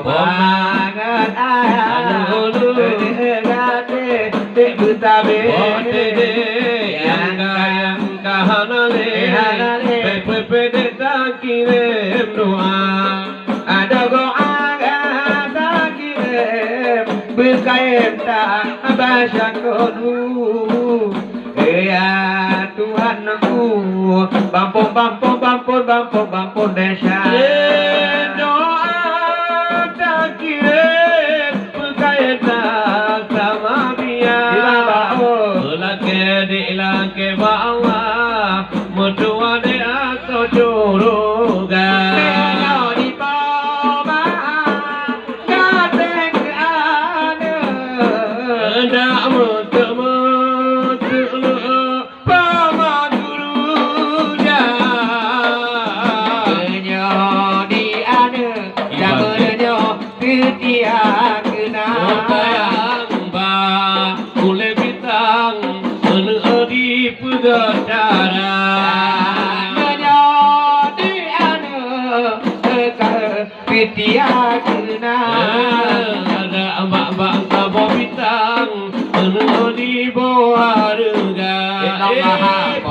Mangat anu gade te butabe yang kahanale pepe de takire doa ada doa takire berkain tak basyakodu ya Tuhanku bampun desa doa takire berkain tak sama dia ilake bawa mutua de atau juruga di bawah gadeng ada ndak mutemu pama guruja nyo di ada jamannya ketia kena boleh bintang di pudara menjadi anak kepitia kena